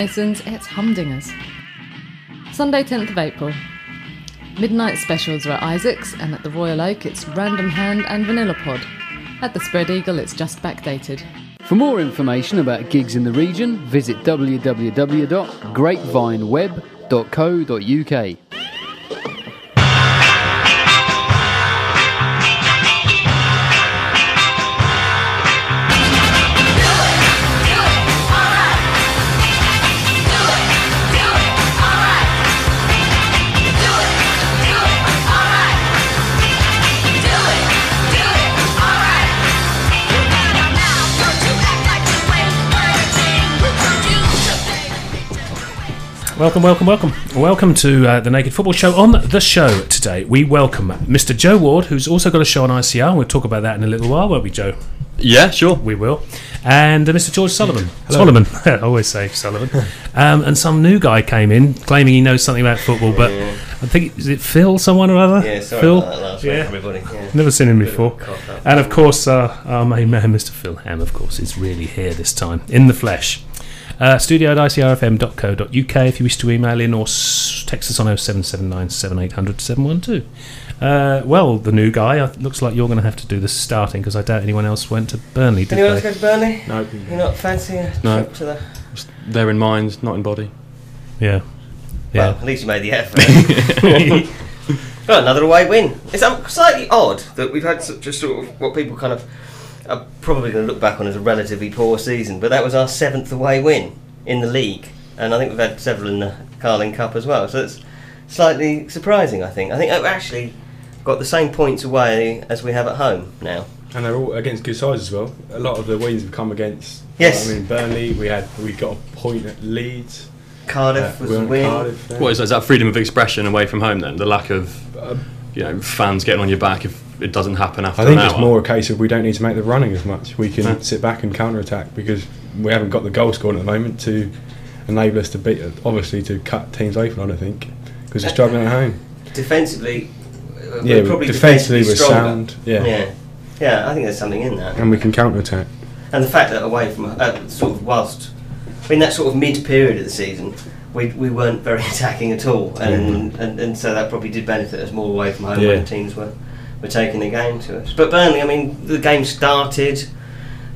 Masons, it's Humdingers. Sunday 10th of April. Midnight specials are at Isaac's, and at the Royal Oak it's Random Hand and Vanilla Pod. At the Spread Eagle it's just backdated. For more information about gigs in the region, visit www.grapevineweb.co.uk. Welcome to the Naked Football Show. On the show today, we welcome Mr. Joe Ward, who's also got a show on ICR, and we'll talk about that in a little while, won't we, Joe? Yeah, sure. We will. And Mr. George Sullivan. Hello. Solomon. I always say Sullivan. And some new guy came in, claiming he knows something about football, but I think, is it Phil, someone or other? Yeah, sorry Phil? about that last week, everybody. Yeah. Never seen him before. And of course, our main man, Mr. Phil Ham, of course, is really here this time, in the flesh. Studio at icrfm.co.uk if you wish to email in or text us on 0779 7800 712. Well, the new guy, looks like you're going to have to do the starting because I doubt anyone else went to Burnley, did Anyone else they? go to Burnley? No. You're not fancy a trip to the... They're in mind, not in body. Yeah. Well, at least you made the effort. Got another away win. It's slightly odd that we've had such a sort of what people kind of are probably going to look back on as a relatively poor season, but that was our 7th away win in the league, and I think we've had several in the Carling Cup as well, so it's slightly surprising. I think we've actually got the same points away as we have at home now, and they're all against good sides as well. A lot of the wins have come against. Yes. I mean, Burnley. We got a point at Leeds. Cardiff was a win. Cardiff, yeah. What is that freedom of expression away from home then? The lack of fans getting on your back if it doesn't happen after I think an it's hour? more a case of we don't need to make the running as much. We can sit back and counter-attack because we haven't got the goal scoring at the moment to enable us to beat. Obviously, to cut teams open. I don't think because we're struggling at home. Defensively, Yeah, we're probably defensively we're stronger. sound. Yeah, I think there's something in that. and we can counter-attack. And the fact that away from sort of whilst in that sort of mid-period of the season, we weren't very attacking at all, and so that probably did benefit us more away from home when teams were taking the game to us. But Burnley, I mean, the game started,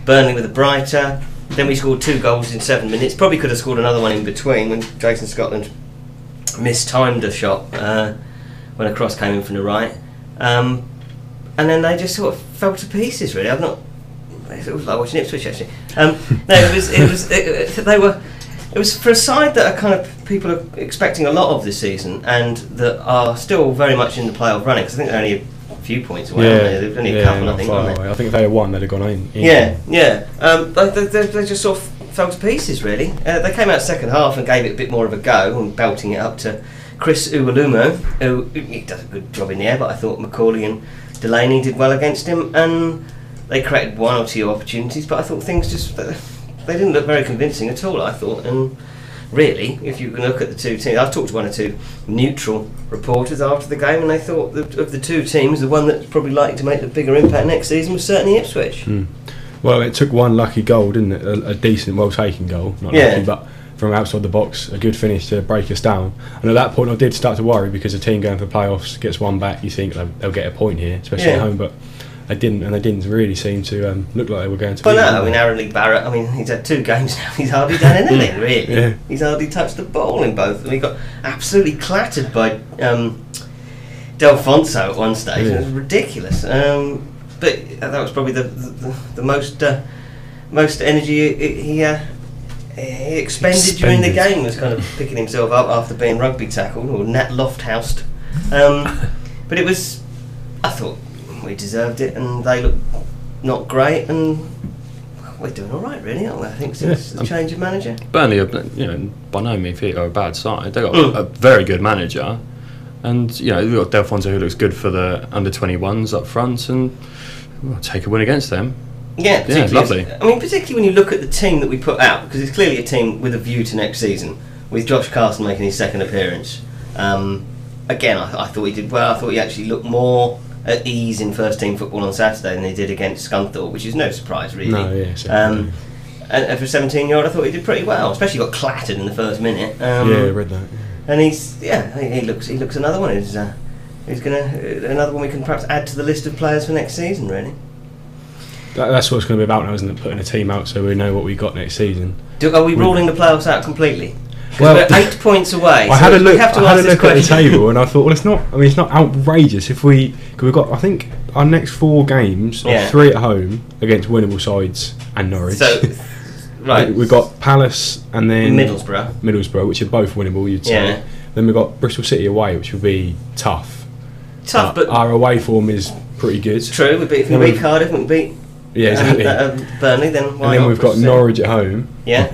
Burnley with a brighter, then we scored 2 goals in 7 minutes, probably could have scored another one in between when Jason Scotland mistimed a shot when a cross came in from the right, and then they just sort of fell to pieces really. It was like watching Ipswich actually. It was for a side that are kind of people are expecting a lot of this season and that are still very much in the playoff running, because I think they're only a few points away. They're only a couple, I think. I think if they had won, they'd have gone in. Yeah. They just sort of fell to pieces really. They came out second half and gave it a bit more of a go and belting it up to Chris Uwalumo, who he does a good job in the air, but I thought Macaulay and Delaney did well against him, and they created 1 or 2 opportunities, but I thought things just they didn't look very convincing at all, I thought. And really, if you can look at the 2 teams, I've talked to 1 or 2 neutral reporters after the game, and they thought that of the 2 teams, the one that's probably likely to make the bigger impact next season was certainly Ipswich. Well, it took 1 lucky goal, didn't it? A decent, well-taken goal, not lucky, but from outside the box, a good finish to break us down. And at that point, I did start to worry because a team going for playoffs gets 1 back, you think they'll get a point here, especially at home, but they didn't, and they didn't really seem to look like they were going to. But no, I mean, Aaron Lee Barrett, I mean, he's had 2 games now, he's hardly done anything, really. Yeah. He's hardly touched the ball in both, and he got absolutely clattered by Delfonso at one stage. It was ridiculous. But that was probably the most energy he expended during the game, was kind of picking himself up after being rugby tackled, or Nat Lofthoused. But it was, I thought, we deserved it, and they look not great, and we're doing all right, really, aren't we? I think since the change of manager. Burnley are, by no means are a bad side. They've got a very good manager, and we've got Delfonso, who looks good for the under-21s up front, and we'll take a win against them. Yeah, it's lovely. I mean, particularly when you look at the team that we put out, because it's clearly a team with a view to next season, with Josh Carson making his 2nd appearance. Again, I thought he did well. I thought he actually looked more at ease in first team football on Saturday than they did against Scunthorpe, which is no surprise really. No, yeah, And for a 17-year-old, I thought he did pretty well. Especially got clattered in the first minute. I read that. And he looks another one. He's another one we can perhaps add to the list of players for next season. Really. That's what it's going to be about now, isn't it? Putting a team out so we know what we got next season. Are we ruling the playoffs out completely? Because we're 8 points away. I had a look at the table and I thought, well, it's not outrageous if we've got, I think, our next 4 games, or 3 at home against winnable sides and Norwich. So, right, we've got Palace and then Middlesbrough, which are both winnable, you'd say. Yeah. Then we've got Bristol City away, which will be tough. But our away form is pretty good. True. If we beat Cardiff, we beat exactly. Burnley, then why not? And then we've got Norwich at home. Yeah.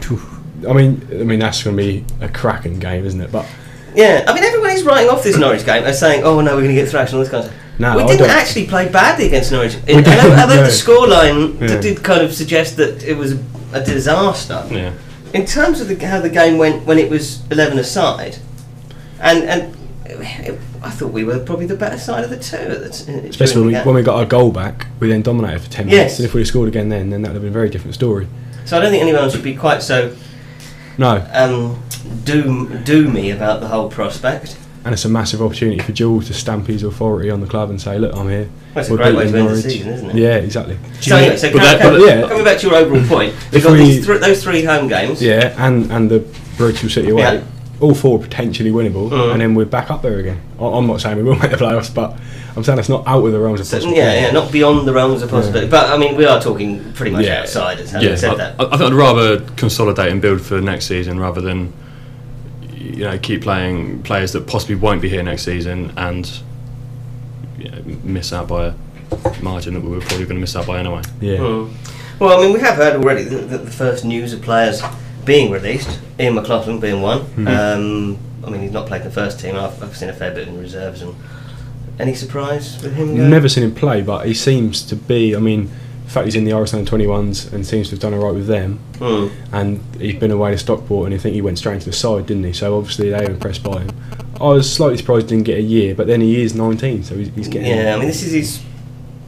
I mean that's going to be a cracking game, isn't it? But yeah, I mean everybody's writing off this Norwich game as saying, "Oh no, we're going to get thrashed," and all this kind of stuff. No, we didn't actually play badly against Norwich. Although the scoreline did kind of suggest that it was a disaster. Yeah. In terms of how the game went when it was 11-aside, and I thought we were probably the better side of the two. Especially when we got our goal back, we then dominated for 10 minutes. And if we had scored again then that would have been a very different story. So I don't think anyone should be quite so doomy about the whole prospect. And it's a massive opportunity for Jules to stamp his authority on the club and say, look, I'm here. Well, it's a great way to end the season, isn't it? Yeah, exactly. So anyway, coming back to your overall point, we've got those 3 home games. Yeah, and the Bristol City away, all 4 potentially winnable, and then we're back up there again. I'm not saying we will make the playoffs, but I'm saying it's not out of the realms of possibility. Yeah, not beyond the realms of possibility. But I mean, we are talking pretty much outsiders. Having said that, I think I'd rather consolidate and build for next season rather than keep playing players that possibly won't be here next season and miss out by a margin that we were probably going to miss out by anyway. Yeah. Well, I mean, we have heard already the first news of players being released. Ian McLaughlin being one. I mean, he's not played in the first team. I've seen a fair bit in reserves. And any surprise with him? Never seen him play, but he seems to be. I mean, the fact he's in the RS 21s and seems to have done alright with them, and he's been away to Stockport, and I think he went straight into the side, didn't he? So obviously they were impressed by him. I was slightly surprised he didn't get a year, but then he is 19, so he's getting. Yeah, I mean, this is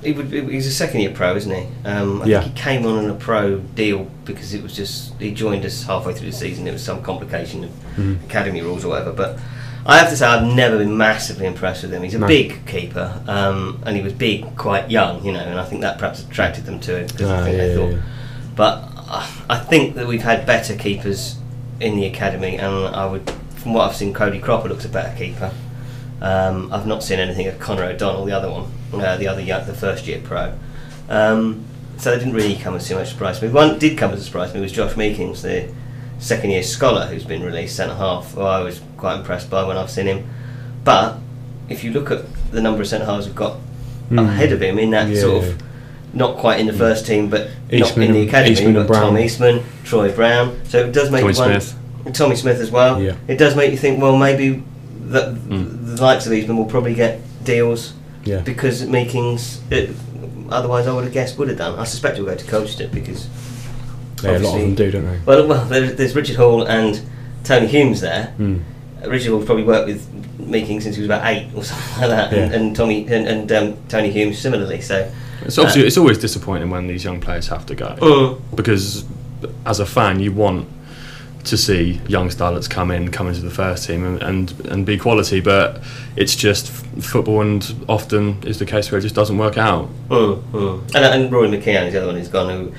he's a second-year pro, isn't he? I think he came on a pro deal because it was just he joined us halfway through the season. It was some complication of academy rules or whatever, but. I have to say I've never been massively impressed with him. He's a big keeper, and he was big quite young, and I think that perhaps attracted them to him because I think they thought. Yeah. But I think that we've had better keepers in the academy, and from what I've seen, Cody Cropper looks a better keeper. I've not seen anything of Connor O'Donnell, the other one, the first year pro. So they didn't really come as too much surprise to me. One did come as a surprise to me was Josh Meekings, the second year scholar who's been released, centre half, who I was quite impressed by when I've seen him. But if you look at the number of centre halves we've got ahead of him in that sort of not quite in the first team but Eastman not in the academy, Eastman you've got Tom Eastman, Troy Brown, so it does make Tommy Smith as well. It does make you think, well, maybe the likes of Eastman will probably get deals because Meekings otherwise I would have guessed would have done. I suspect he'll go to Colchester because a lot of them do, don't they? Well, there's Richard Hall and Tony Humes there. Richard Hall's probably worked with Meeking since he was about 8 or something like that, and Tommy and Tony Humes similarly. So it's obviously it's always disappointing when these young players have to go because as a fan you want to see young starlets come into the first team and be quality, but it's just football, and often is the case where it just doesn't work out. And Rory McKeown is the other one who's gone, who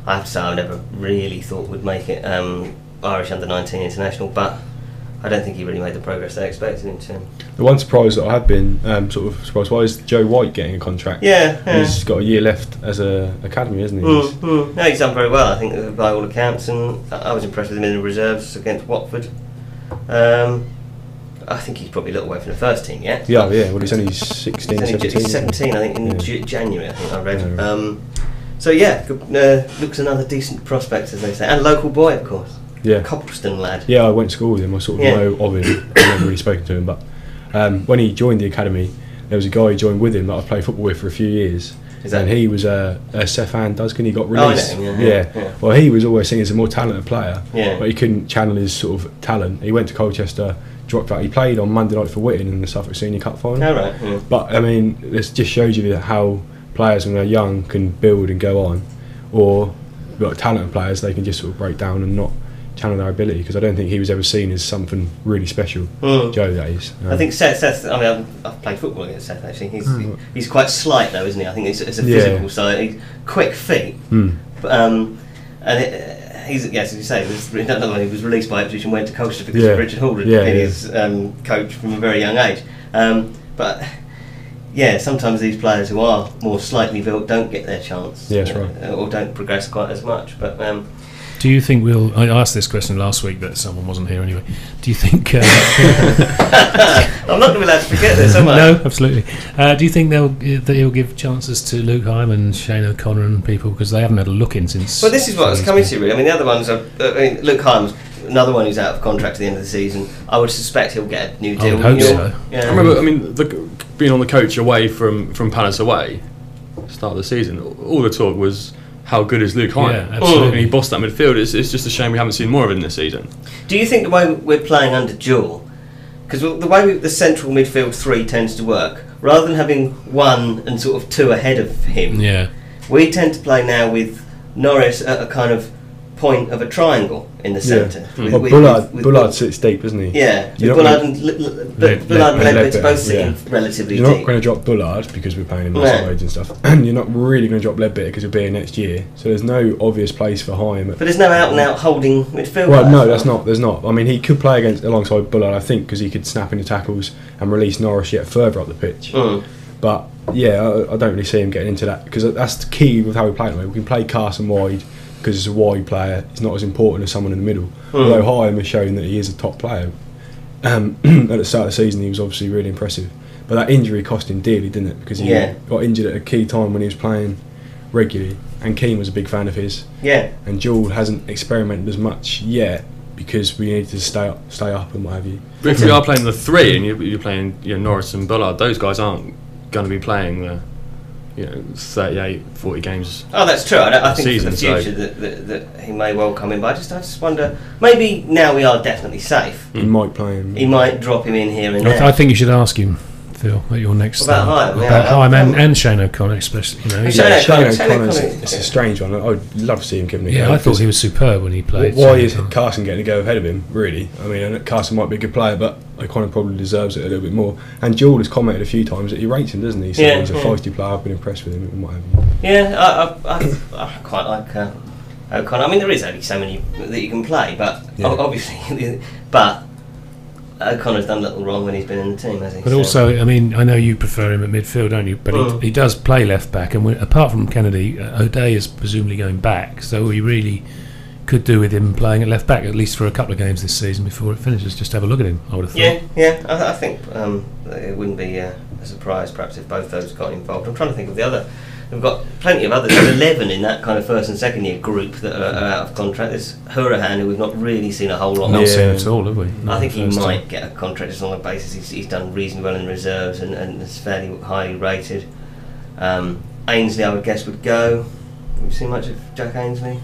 I have to say I never really thought would make it Irish under-19 international, but I don't think he really made the progress they expected him to. The one surprise that I have been sort of surprised by is Joe White getting a contract. He's got a year left as an academy, hasn't he? No, he's done very well, I think, by all accounts, and I was impressed with him in the reserves against Watford. I think he's probably a little away from the first team yet. Well, he's only 16, 17. He's 17, I think, in January, I think I read. So looks another decent prospect, as they say, and local boy, of course. Coppleston lad. I went to school with him. I sort of know of him. I've never really spoken to him, but when he joined the academy, there was a guy who joined with him that I played football with for a few years, and he was Stefan Duskin. He got released. I know him, Well, he was always seen as a more talented player, but he couldn't channel his sort of talent. He went to Colchester, dropped out. He played on Monday night for Whitton in the Suffolk Senior Cup final. But I mean, this just shows you how players when they're young can build and go on, or got talented players, they can just sort of break down and not channel their ability, because I don't think he was ever seen as something really special. Joe, that is. I think Seth. I mean, I've played football against Seth. Actually, he's quite slight though, isn't he? I think it's a physical side. He's quick feet, and he's as you say, another one. He was released by Ipswich and went to Colchester because of Richard Hall, his coach from a very young age. But yeah, sometimes these players who are more slightly built don't get their chance. Yeah, that's right. Or don't progress quite as much. But do you think I asked this question last week, but someone wasn't here anyway. Do you think... I'm not going to be allowed to forget this, am I? No, absolutely. Do you think that he'll give chances to Luke Hyman, Shane O'Connor and people, because they haven't had a look in since... Well, this is what I was coming to, really. I mean, the other ones are... Luke Hyman's another one who's out of contract at the end of the season. I would suspect he'll get a new deal. I would hope so. Yeah. I remember, being on the coach away from Palace away, start of the season, all the talk was... How good is Luke Hyman? Yeah, absolutely. And he bossed that midfield. It's just a shame we haven't seen more of him this season. Do you think the way we're playing under Jewell, because the way the central midfield three tends to work, rather than having one and sort of two ahead of him, we tend to play now with Norris at a kind of point of a triangle in the centre. Bullard sits deep, doesn't he? Yeah, Bullard and Ledbetter both sitting relatively deep. You're not going to drop Bullard because we're paying him massive wage and stuff, and you're not really going to drop Ledbetter because he'll be here next year. So there's no obvious place for Hyman. But there's no out and out holding midfield. Well, no, that's not. There's not. I mean, he could play alongside Bullard, I think, because he could snap into tackles and release Norris yet further up the pitch. But yeah, I don't really see him getting into that, because that's the key with how we play it. We can play Carson wide, because he's a wide player. He's not as important as someone in the middle. Although Hyam has shown that he is a top player. At the start of the season, he was obviously really impressive. But that injury cost him dearly, didn't it? Because he got injured at a key time when he was playing regularly. And Keane was a big fan of his. Yeah. And Jewell hasn't experimented as much yet, because we need to stay up and what have you. But if we are playing the three and you're playing Norris and Bullard, those guys aren't going to be playing the 38, 40 games. Oh, that's true. I think season, for the future that he may well come in. But I just wonder, maybe now we are definitely safe. He might play him. He might drop him in here and there. I think you should ask him, Phil, at your next about Hyam. About Hyam and Shane O'Connor, especially. Shane O'Connor, it's a strange one. I'd love to see him given a go. Yeah, I thought he was superb when he played. Why is Carson getting to go ahead of him, really? I mean, Carson might be a good player, but O'Connor probably deserves it a little bit more. And Jewell has commented a few times that he rates him, doesn't he? So he's a feisty player. I've been impressed with him and what have you. Yeah, I quite like O'Connor. I mean, there is only so many that you can play, but obviously, but O'Connor's done little wrong when he's been in the team, hasn't he? But also, I mean, I know you prefer him at midfield, don't you? But he does play left back, and apart from Kennedy, O'Day is presumably going back, so we really could do with him playing at left back at least for a couple of games this season before it finishes. Just have a look at him, I would have thought. Yeah. I think it wouldn't be a surprise perhaps if both those got involved. I'm trying to think of the other. We've got plenty of others. There's 11 in that kind of first and second year group that are out of contract. There's Hurahan, who we've not really seen a whole lot of. Not seen at all, have we? I think he might get a contract just on the basis he's done reasonably well in the reserves and is fairly highly rated. Ainsley, I would guess, would go. Have you seen much of Jack Ainsley?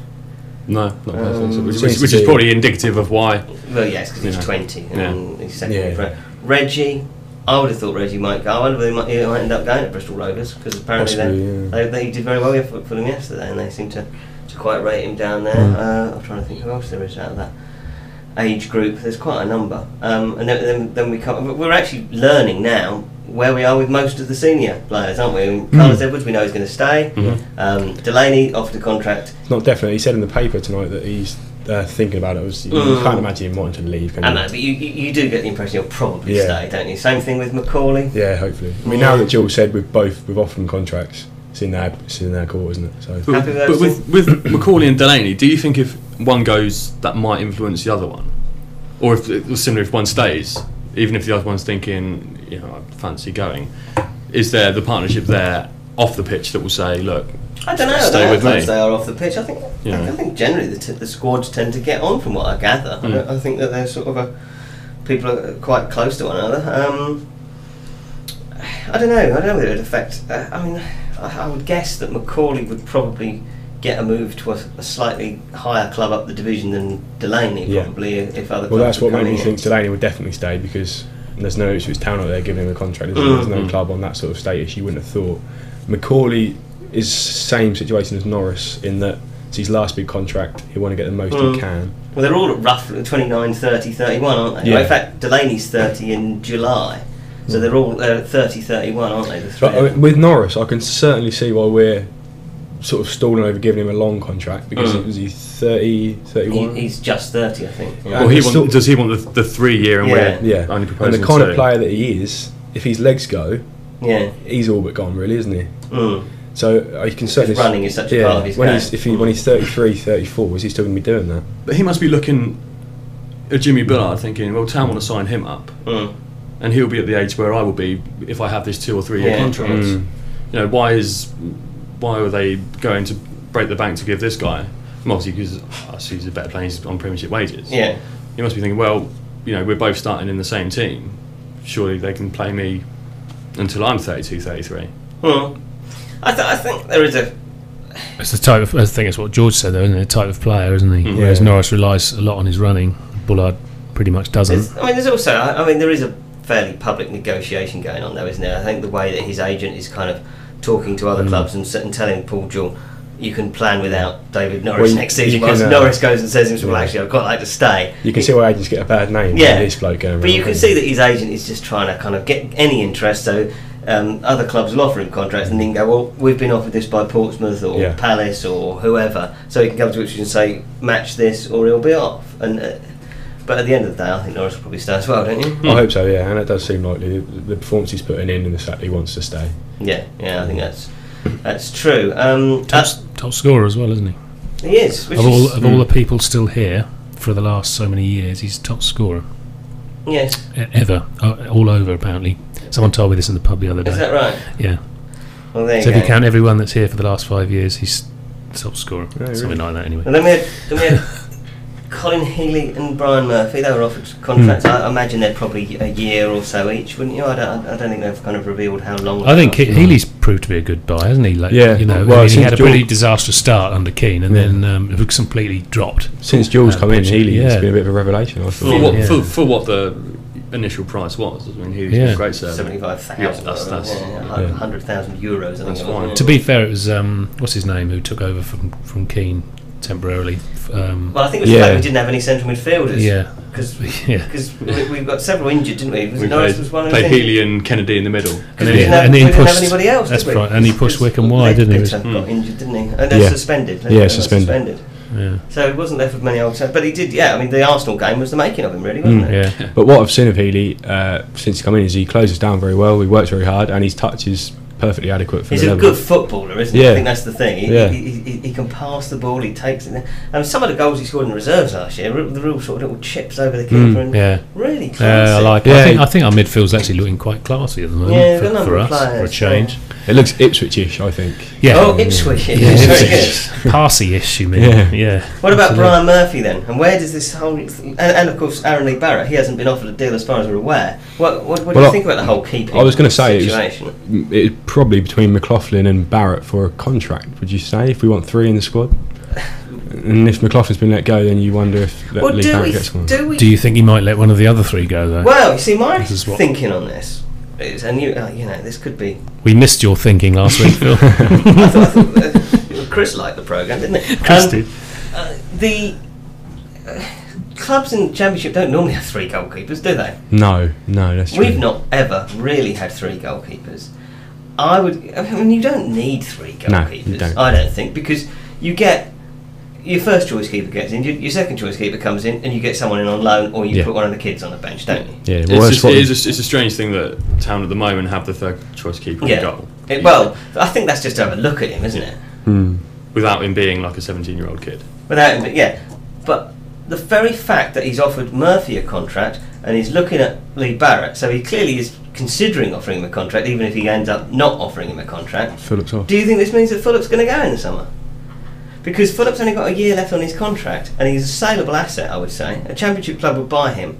No, not personally. Which is probably indicative of why. Well, yes, because he's 20 and he's second year. Reggie, I would have thought Reggie might go. I wonder whether he might end up going to Bristol Rovers, because apparently they did very well for them yesterday, and they seem to quite rate him down there. I'm trying to think who else there is out of that age group. There's quite a number, and then we come. We're actually learning now where we are with most of the senior players, aren't we? I mean, Carlos Edwards, we know he's going to stay. Delaney offered a contract. It's not definite. He said in the paper tonight that he's thinking about it. You can't imagine him wanting to leave, can you? I know, but you do get the impression he'll probably stay, don't you? Same thing with Macaulay. Yeah, hopefully. I mean, now that Jewell said we've often contracts, it's in their court, isn't it? So. But with Macaulay and Delaney, do you think if one goes, that might influence the other one? Or if one stays, even if the other one's thinking, I fancy going, is there the partnership there off the pitch that will say, look, I don't know. Stay with me. They are off the pitch. I think generally the squads tend to get on, from what I gather. I think that they're sort of people are quite close to one another. I don't know. I don't know whether it would affect. I would guess that Macaulay would probably get a move to a slightly higher club up the division than Delaney, probably, if other. Well, that's what made me think Delaney would definitely stay, because there's no Ipswich Town out there giving him a contract. There's no club on that sort of status. You wouldn't have thought. Macaulay is same situation as Norris, in that It's his last big contract. He'll want to get the most he can. Well, they're all at roughly 29, 30, 31, aren't they? Yeah. Well, in fact, Delaney's 30 in July. So they're all 30, 31, aren't they? The three But of them? with Norris, I can certainly see why we're sort of stalling over giving him a long contract, because was he 30, 31? He's just 30, I think. Yeah. Well, does he want the 3 year and we're yeah, only and proposing the kind 2? of player that he is, if his legs go, Yeah. he's all but gone, really, isn't he? Mm. So you can certainly running is such a part of his game. When he's 33, 34, is he still going to be doing that? But he must be looking at Jimmy Bullard thinking, well, Town want to sign him up, and he'll be at the age where I will be if I have this 2 or 3 year contract. You know, why are they going to break the bank to give this guy? Well, obviously because he's a better player, he's on Premiership wages. Yeah. He must be thinking, well, you know, we're both starting in the same team. Surely they can play me until I'm 32, 33. I think there is a... It's the type of, I think it's what George said though, isn't it? The type of player, isn't he? Whereas Norris relies a lot on his running. Bullard pretty much doesn't. there's also... there is a fairly public negotiation going on though, isn't there? I think the way that his agent is kind of talking to other clubs and telling Paul Jewell, you can plan without David Norris next season. Whilst Norris goes and says to himself, well, actually, I'd quite like to stay. You can see why agents get a bad name. Yeah, this bloke going but around, you can see that his agent is just trying to kind of get any interest. So other clubs will offer him contracts and then go, well, we've been offered this by Portsmouth or Palace or whoever, so he can come to Ipswich and say, match this, or he'll be off. And but at the end of the day, I think Norris will probably stay as well, don't you? I hope so, yeah, and it does seem likely. The performance he's putting in and the fact that he wants to stay. Yeah, I think that's true. Top scorer as well, isn't he? He is. Of all the people still here for the last so many years, he's top scorer. Yes. Ever. All over, apparently. Someone told me this in the pub the other day. Is that right? Yeah. Well, there you so go. if you count everyone that's here for the last 5 years, he's top scorer. Something like that, anyway. And then we had Colin Healy and Brian Murphy. They were offered contracts. I imagine they're probably a year or so each, wouldn't you? I don't think they've kind of revealed how long. I think Healy's proved to be a good buy, hasn't he? Like, Yeah. You know, Well, he had a since pretty disastrous start under Keane, and then it was completely dropped. Since Jules come in, Healy has Yeah. been a bit of a revelation, I thought. For what the initial price was. I mean, Healy's been a great service. 75,000. That's 100,000 euros. I think That's it was. fine. To be fair, it was what's his name who took over from Keane temporarily. Well, I think it was the fact we didn't have any central midfielders. Yeah. Because we've got several injured, didn't we? We Norris was one of played Healy and Kennedy in the middle. We didn't have anybody else. That's did we? right, and he pushed Wickham wide, didn't he? Got injured, didn't he? And they're suspended. Suspended. Yeah. So he wasn't left with many old. But he did. Yeah, I mean, the Arsenal game was the making of him, really, wasn't it? Yeah. But what I've seen of Healy since he's come in is he closes down very well. He works very hard, and his touch is perfectly adequate for He's the a level. good footballer, isn't he? Yeah. I think that's the thing. He can pass the ball. He takes it. And some of the goals he scored in the reserves last year, the real sort of little chips over the keeper, and really classy. I like it. I think our midfield's actually looking quite classy at the moment. Yeah, for, the for us, players, for a change. It looks Ipswich-ish, I think. Yeah. Oh, Ipswich. Yeah, Very Parsi-ish, you mean? Yeah. What about Brian Murphy then? And where does this whole and of course Aaron Lee Barrett? He hasn't been offered a deal as far as we're aware. What do you think about the whole keeping? I was going to say situation? it's probably between McLaughlin and Barrett for a contract. Would you say if we want 3 in the squad? And if McLaughlin's been let go, then you wonder if Lee Barrett gets one. Do you think he might let one of the other 3 go though? Well, you see, my thinking on this is, and you know, this could be. We missed your thinking last week, Phil. I thought Chris liked the programme, didn't he? Chris did. The clubs in the Championship don't normally have 3 goalkeepers, do they? No, that's true. We've not ever really had 3 goalkeepers. I mean, you don't need 3 goalkeepers. No, you don't. I don't think, because you get your first choice keeper gets in, your second choice keeper comes in, and you get someone in on loan, or you put one of the kids on the bench, don't you? Yeah, it's a strange thing that Town at the moment have the third choice keeper in goal. Well, I think that's just to have a look at him, isn't it? Without him being like a 17-year-old kid. Without him, yeah. But the very fact that he's offered Murphy a contract and he's looking at Lee Barrett, so he clearly is considering offering him a contract, even if he ends up not offering him a contract. Phillips off. Do you think this means that Phillips going to go in the summer? Because Phillips only got a year left on his contract, and he's a saleable asset, I would say. A Championship club would buy him.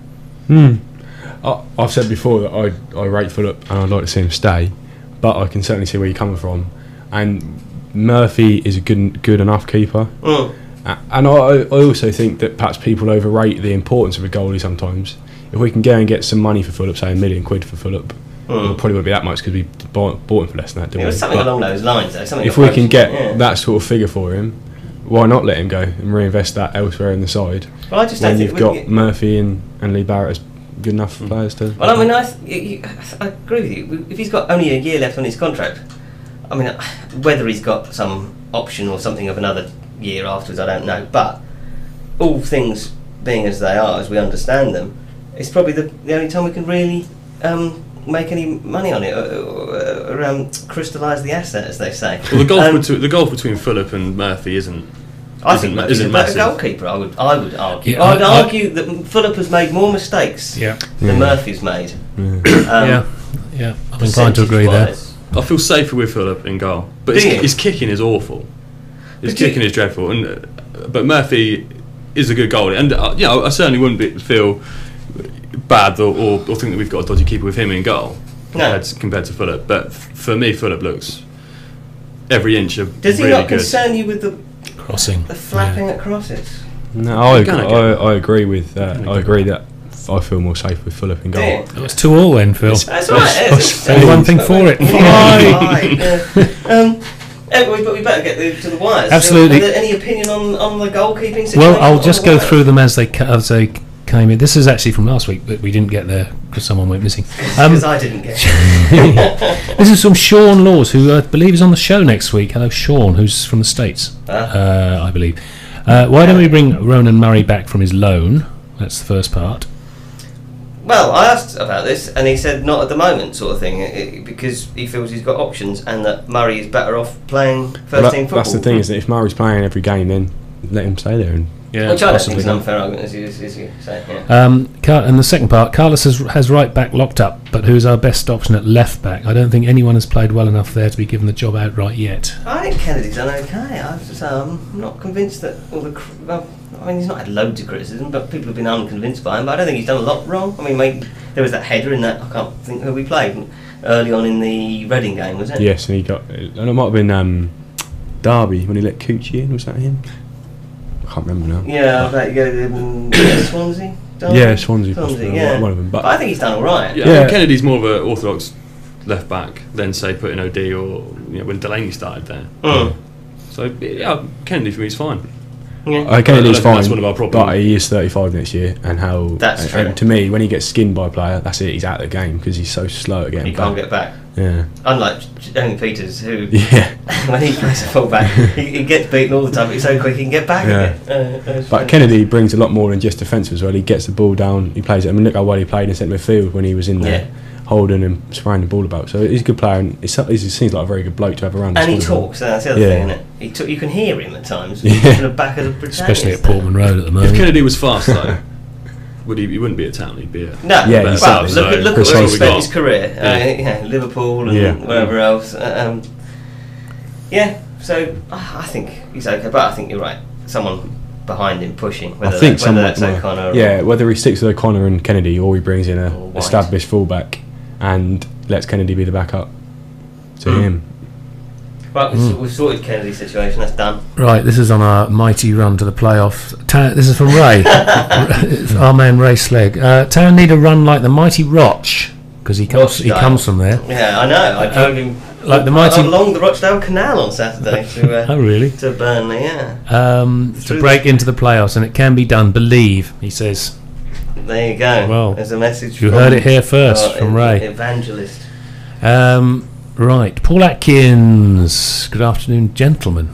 I've said before that I rate Phillip and I'd like to see him stay, but I can certainly see where you're coming from. And Murphy is a good enough keeper. And I also think that perhaps people overrate the importance of a goalie sometimes. If we can go and get some money for Phillip, say £1 million for Phillip, it probably won't be that much because we bought him for less than that, didn't we? It was something along those lines, though. If we can get that sort of figure for him, why not let him go and reinvest that elsewhere in the side? Well, I just don't think you've got Murphy and Lee Barrett as good enough players to. Well, I mean, I agree with you. If he's got only a year left on his contract, I mean, whether he's got some option or something of another year afterwards, I don't know. But all things being as they are, as we understand them, it's probably the only time we can really make any money on it or crystallise the asset, as they say. Well, the gulf between Phillip and Murphy isn't. I think Murphy's a better goalkeeper. I would argue. Yeah, I'd argue that Phillip has made more mistakes than Murphy's made. I'm inclined to agree there. I feel safer with Phillip in goal, but his kicking is awful. His kicking is dreadful, but Murphy is a good goalie, and I certainly wouldn't feel bad or think that we've got a dodgy keeper with him in goal compared to Phillip. But for me, Phillip looks every inch of. Does he really not concern you with the crossing, the flapping at crosses? No, I agree with that. I agree that I feel more safe with Phillip in goal. It was 2-2 then, Phil. That's right. Only one thing for it. But we better get to the wires. Absolutely. Are there any opinion on the goalkeeping situation? Well, I'll just go through them as they came in. This is actually from last week, but we didn't get there because someone went missing. Because I didn't get This is from Sean Laws, who I believe is on the show next week. Hello, Sean, who's from the States, I believe. Why don't we bring Ronan Murray back from his loan? That's the first part. Well, I asked about this, and he said not at the moment, sort of thing, because he feels he's got options, and that Murray is better off playing first-team football. That's the thing, is that if Murray's playing every game, then let him stay there. Which I don't think is an unfair argument, as you say. And the second part, Carlos has right back locked up, but who's our best option at left back? I don't think anyone has played well enough there to be given the job outright yet. I think Kennedy's done okay. I'm not convinced that all the. I mean, he's not had loads of criticism, but people have been unconvinced by him. But I don't think he's done a lot wrong. I mean, there was that header in that. I can't think who we played early on in the Reading game, was it? Yes, and he got. And it might have been Derby when he let Cucci in. Was that him? I can't remember now. Yeah, I bet you go Swansea. Derby? Yeah, Swansea. Yeah. One of them. But I think he's done all right. Yeah. Kennedy's more of an orthodox left back than say putting OD or when Delaney started there. So Kennedy for me is fine. Yeah. Kennedy's fine, that's one of our problems. But he is 35 next year, and how that's true. And to me, when he gets skinned by a player, that's it. He's out of the game because he's so slow at getting back. He can't get back. Yeah. Unlike Jamie Peters, who when he plays a full-back, he gets beaten all the time, but he's so quick he can get back again. But Kennedy brings a lot more than just defence as well. He gets the ball down, he plays it. I mean, look how well he played in centre midfield when he was in there, holding and spraying the ball about. So he's a good player, and he seems like a very good bloke to have around. And he talks, that's the other thing, isn't it? You can hear him at times, in the back of the Britannia. Especially at Portman Road at the moment. If Kennedy was fast, though, he wouldn't be at Town, he'd be at... No, look at where he spent his career. Liverpool and wherever else. So I think he's okay, but I think you're right. Someone behind him pushing, whether that's O'Connor. Whether he sticks with O'Connor and Kennedy, or he brings in a established fullback and lets Kennedy be the backup to him. Right, we've sorted Kennedy's situation, that's done. Right, this is on our mighty run to the playoffs. This is from Ray. Our man Ray Slegg. Town need a run like the mighty Roch, because he comes from there. Yeah, I know. I drove him like the mighty along the Rochdale Canal on Saturday to oh really? To Burnley, to break into the playoffs, and it can be done. Believe, he says. There you go. Well, there's a message. You heard it here first from Ray. Evangelist. Right, Paul Atkins. Good afternoon, gentlemen.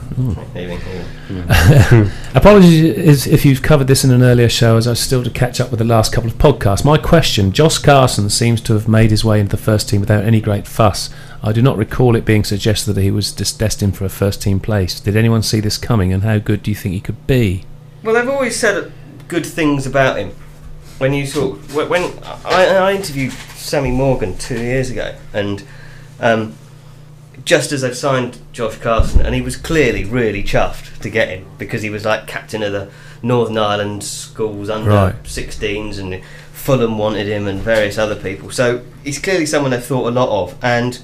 Apologies if you've covered this in an earlier show, as I was still to catch up with the last couple of podcasts. My question: Josh Carson seems to have made his way into the first team without any great fuss. I do not recall it being suggested that he was destined for a first team place. Did anyone see this coming, and how good do you think he could be? Well, they've always said good things about him. When I interviewed Sammy Morgan 2 years ago, and just as they've signed Josh Carson, and he was clearly really chuffed to get him because he was like captain of the Northern Ireland schools under 16s, and Fulham wanted him and various other people. So he's clearly someone they've thought a lot of. And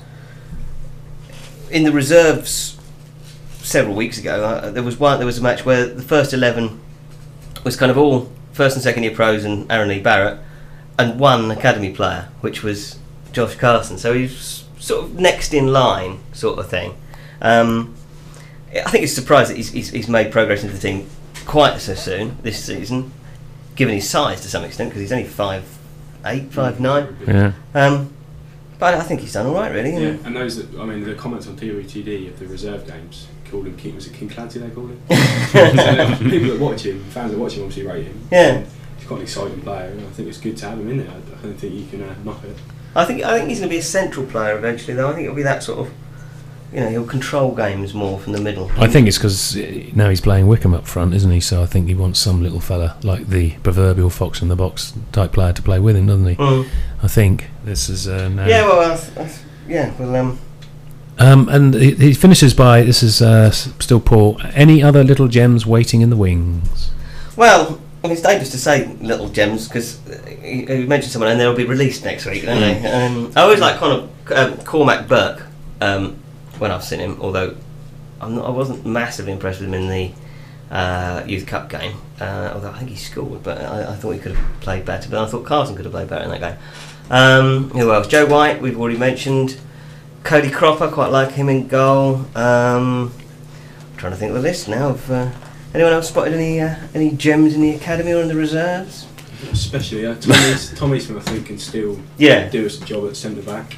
in the reserves several weeks ago, there was a match where the first 11 was kind of all first and second year pros and Aaron Lee Barrett, and one academy player, which was Josh Carson. So he's sort of next in line, sort of thing. I think it's surprised that he's made progress into the team quite so soon this season, given his size to some extent, because he's only 5'8", 5'9". Yeah. But I think he's done all right, really. Yeah, and the comments on TWTD of the reserve games called him King. Was it King Clancy they called him? People that watch him, fans that watch him, obviously rate him. Yeah. He's quite an exciting player, and I think it's good to have him in there. I don't think you can knock it. I think he's going to be a central player eventually, though. I think it'll be that sort of, he'll control games more from the middle. I think it's because now he's playing Wickham up front, isn't he? So I think he wants some little fella like the proverbial fox in the box type player to play with him, doesn't he? Mm. I think this is now. Yeah, well, and he finishes by, this is still Paul, any other little gems waiting in the wings? Well, it's dangerous to say little gems because you mentioned someone and they'll be released next week, don't they? I always like Cormac Burke when I've seen him, although I wasn't massively impressed with him in the Youth Cup game, although I think he scored, but I thought he could have played better, but I thought Carson could have played better in that game. Who else? Joe White, we've already mentioned. Cody Cropper, quite like him in goal. I'm trying to think of the list now. Of anyone else spotted any gems in the academy or in the reserves? Especially Tommy Smith, I think, can still do us a job at centre back.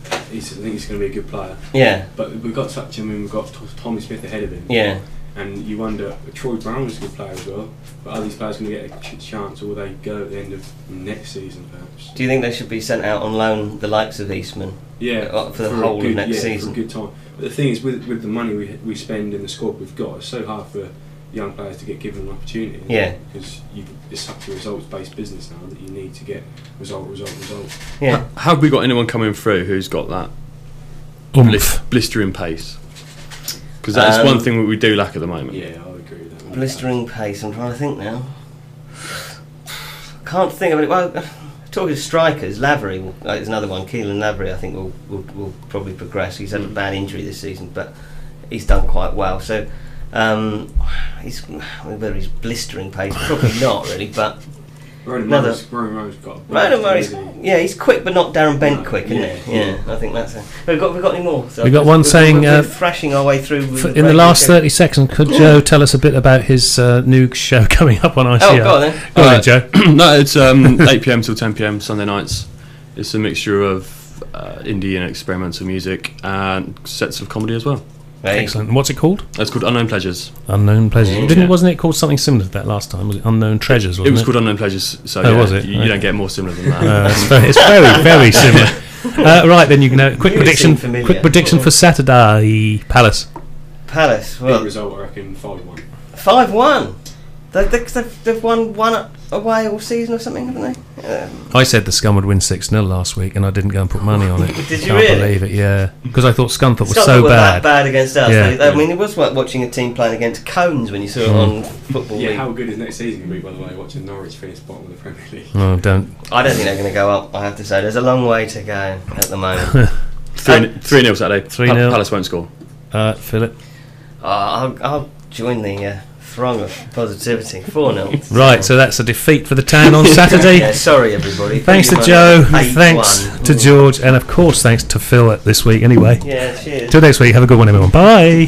I think he's going to be a good player. Yeah. But we've got we've got Tommy Smith ahead of him. Yeah. And you wonder, Troy Brown was a good player as well, but are these players going to get a chance, or will they go at the end of next season perhaps? Do you think they should be sent out on loan, the likes of Eastman? Yeah, for the whole of next season? For a good time. But the thing is, with the money we spend in the squad we've got, it's so hard for young players to get given an opportunity. Yeah. Because it's such a results-based business now that you need to get result. Yeah. Have we got anyone coming through who's got that blistering pace? Because that's one thing that we do lack at the moment. Yeah, I would agree with that. Blistering pace, I'm trying to think now. Can't think of it. Well, talking of strikers, Lavery is another one. Keelan Lavery, I think, will probably progress. He's had a bad injury this season, but he's done quite well. So, whether he's blistering pace, probably not really, but. Ronan Murray's got. Ronan Murray's, he's quick, but not Darren Bent quick, isn't he? Yeah, I think that's it. We've got any more? So we've got one saying. We're thrashing our way through. In the last 30 seconds, could Joe tell us a bit about his new show coming up on ICR? Oh, go on then. Go on, Joe. No, it's 8 PM till 10 PM Sunday nights. It's a mixture of indie and experimental music and sets of comedy as well. Hey. Excellent. And what's it called? It's called Unknown Pleasures. Unknown Pleasures. Wasn't it called something similar to that last time? Was it Unknown Treasures? Wasn't It was called Unknown Pleasures. So was it? You don't get more similar than that. It's very, very similar. Right then, you can know. Quick prediction for Saturday. Palace. Well, big result, I reckon 5-1. 5-1. They've won one away all season or something, haven't they? I said the Scum would win 6-0 last week, and I didn't go and put money on it. Did you Can't really? believe it, yeah. Because I thought Scunthorpe was so Scunthorpe was bad. that bad against us. Yeah. I mean, it was like watching a team playing against Cones when you saw it on Football League. How good is next season going to be, by the way, watching Norwich finish bottom of the Premier League? No, don't. I don't think they're going to go up, I have to say. There's a long way to go at the moment. 3-0 Saturday. 3-0. Palace won't score. Philip? I'll join the throng of positivity. 4-0. Right, so that's a defeat for the town on Saturday. Yeah, sorry everybody. Thanks to Joe, thanks to George, and of course thanks to Phil this week anyway. Yeah, cheers. Till next week, have a good one everyone. Bye.